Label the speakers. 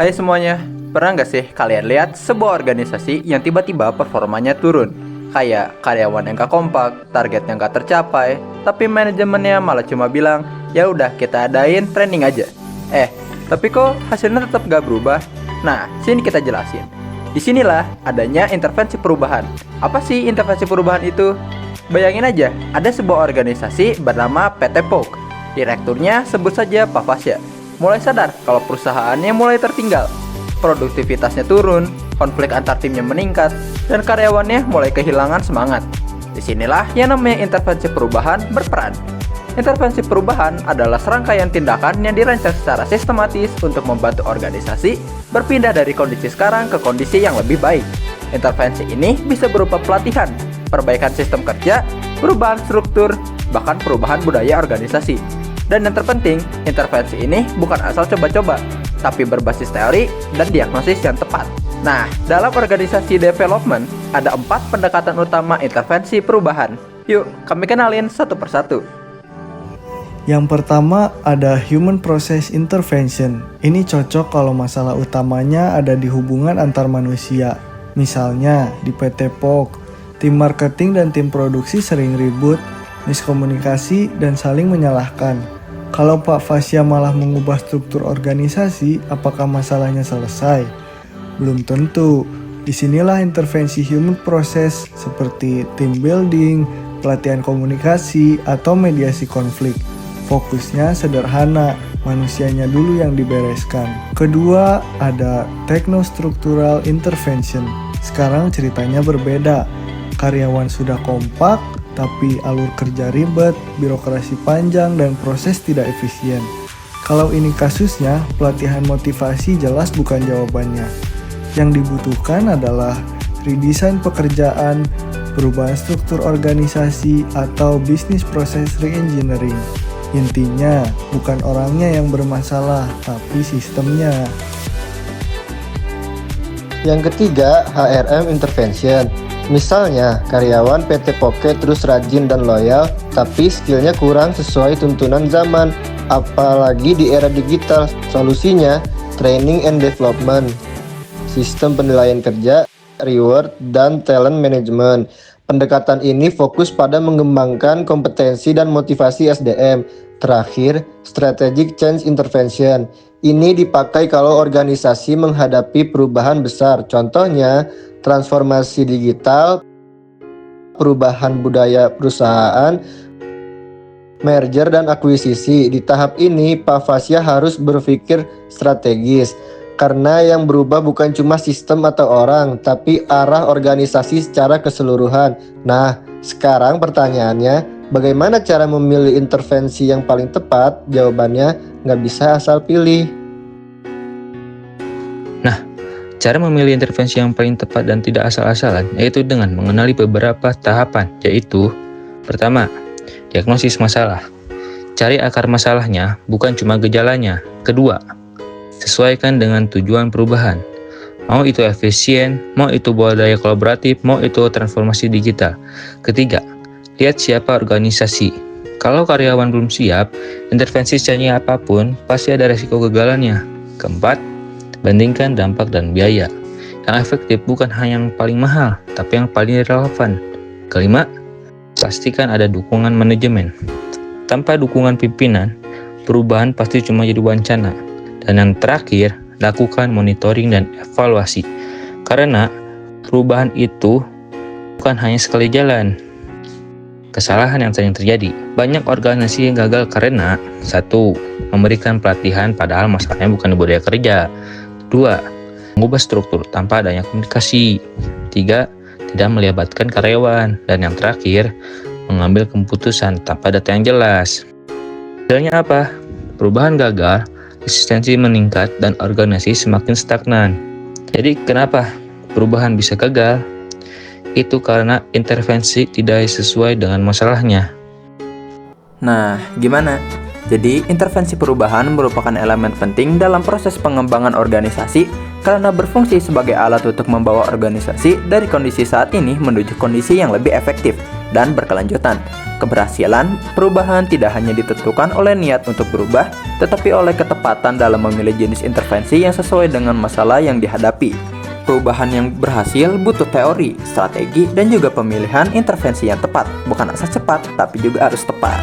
Speaker 1: Hai semuanya, pernah nggak sih kalian lihat sebuah organisasi yang tiba-tiba performanya turun? Kayak karyawan yang gak kompak, target yang gak tercapai, tapi manajemennya malah cuma bilang, ya udah kita adain training aja. Tapi kok hasilnya tetap gak berubah? Nah, sini kita jelasin. Disinilah adanya intervensi perubahan. Apa sih intervensi perubahan itu? Bayangin aja, ada sebuah organisasi bernama PT POK. Direkturnya sebut saja Pak Fasya. Mulai sadar kalau perusahaannya mulai tertinggal, produktivitasnya turun, konflik antar timnya meningkat, dan karyawannya mulai kehilangan semangat. Disinilah yang namanya intervensi perubahan berperan. Intervensi perubahan adalah serangkaian tindakan yang dirancang secara sistematis untuk membantu organisasi berpindah dari kondisi sekarang ke kondisi yang lebih baik. Intervensi ini bisa berupa pelatihan, perbaikan sistem kerja, perubahan struktur, bahkan perubahan budaya organisasi. Dan yang terpenting, intervensi ini bukan asal coba-coba, tapi berbasis teori dan diagnosis yang tepat. Nah, dalam organisasi development, ada 4 pendekatan utama intervensi perubahan. Yuk, kami kenalin satu persatu.
Speaker 2: Yang pertama ada Human Process Intervention. Ini cocok kalau masalah utamanya ada di hubungan antar manusia. Misalnya, di PT POK, tim marketing dan tim produksi sering ribut, miskomunikasi, dan saling menyalahkan. Kalau Pak Fasya malah mengubah struktur organisasi, apakah masalahnya selesai? Belum tentu. Disinilah intervensi human process seperti team building, pelatihan komunikasi, atau mediasi konflik. Fokusnya sederhana, manusianya dulu yang dibereskan. Kedua, ada techno-structural intervention. Sekarang ceritanya berbeda. Karyawan sudah kompak, tapi alur kerja ribet, birokrasi panjang, dan proses tidak efisien. Kalau ini kasusnya, pelatihan motivasi jelas bukan jawabannya. Yang dibutuhkan adalah redesign pekerjaan, perubahan struktur organisasi, atau bisnis proses reengineering. Intinya, bukan orangnya yang bermasalah, tapi sistemnya.
Speaker 3: Yang ketiga, HRM intervention. Misalnya, karyawan PT Poke terus rajin dan loyal, tapi skillnya kurang sesuai tuntunan zaman, apalagi di era digital. Solusinya, training and development, sistem penilaian kerja, reward, dan talent management. Pendekatan ini fokus pada mengembangkan kompetensi dan motivasi SDM. Terakhir, strategic change intervention. Ini dipakai kalau organisasi menghadapi perubahan besar. Contohnya, transformasi digital, perubahan budaya perusahaan, merger dan akuisisi. Di tahap ini, Pak Fasya harus berpikir strategis, karena yang berubah bukan cuma sistem atau orang, tapi arah organisasi secara keseluruhan. Nah, sekarang pertanyaannya, bagaimana cara memilih intervensi yang paling tepat? Jawabannya, nggak bisa asal pilih.
Speaker 4: Cara memilih intervensi yang paling tepat dan tidak asal-asalan yaitu dengan mengenali beberapa tahapan, yaitu pertama, diagnosis masalah. Cari akar masalahnya, bukan cuma gejalanya. Kedua, sesuaikan dengan tujuan perubahan. Mau itu efisien, mau itu budaya kolaboratif, mau itu transformasi digital. Ketiga, lihat siapa organisasi. Kalau karyawan belum siap, intervensi secanggih apapun pasti ada resiko kegagalannya. Keempat, bandingkan dampak dan biaya. Yang efektif bukan hanya yang paling mahal, tapi yang paling relevan. Kelima, pastikan ada dukungan manajemen. Tanpa dukungan pimpinan, perubahan pasti cuma jadi wacana. Dan yang terakhir, lakukan monitoring dan evaluasi. Karena perubahan itu bukan hanya sekali jalan. Kesalahan yang sering terjadi, banyak organisasi yang gagal karena 1. Memberikan pelatihan padahal masalahnya bukan di budaya kerja. 2. Mengubah struktur tanpa adanya komunikasi. 3. Tidak melibatkan karyawan. Dan yang terakhir, mengambil keputusan tanpa data yang jelas. Hasilnya apa? Perubahan gagal, resistensi meningkat, dan organisasi semakin stagnan. Jadi kenapa perubahan bisa gagal? Itu karena intervensi tidak sesuai dengan masalahnya.
Speaker 1: Nah, gimana? Jadi, intervensi perubahan merupakan elemen penting dalam proses pengembangan organisasi karena berfungsi sebagai alat untuk membawa organisasi dari kondisi saat ini menuju kondisi yang lebih efektif dan berkelanjutan. Keberhasilan perubahan tidak hanya ditentukan oleh niat untuk berubah, tetapi oleh ketepatan dalam memilih jenis intervensi yang sesuai dengan masalah yang dihadapi. Perubahan yang berhasil butuh teori, strategi, dan juga pemilihan intervensi yang tepat. Bukan asal cepat, tapi juga harus tepat.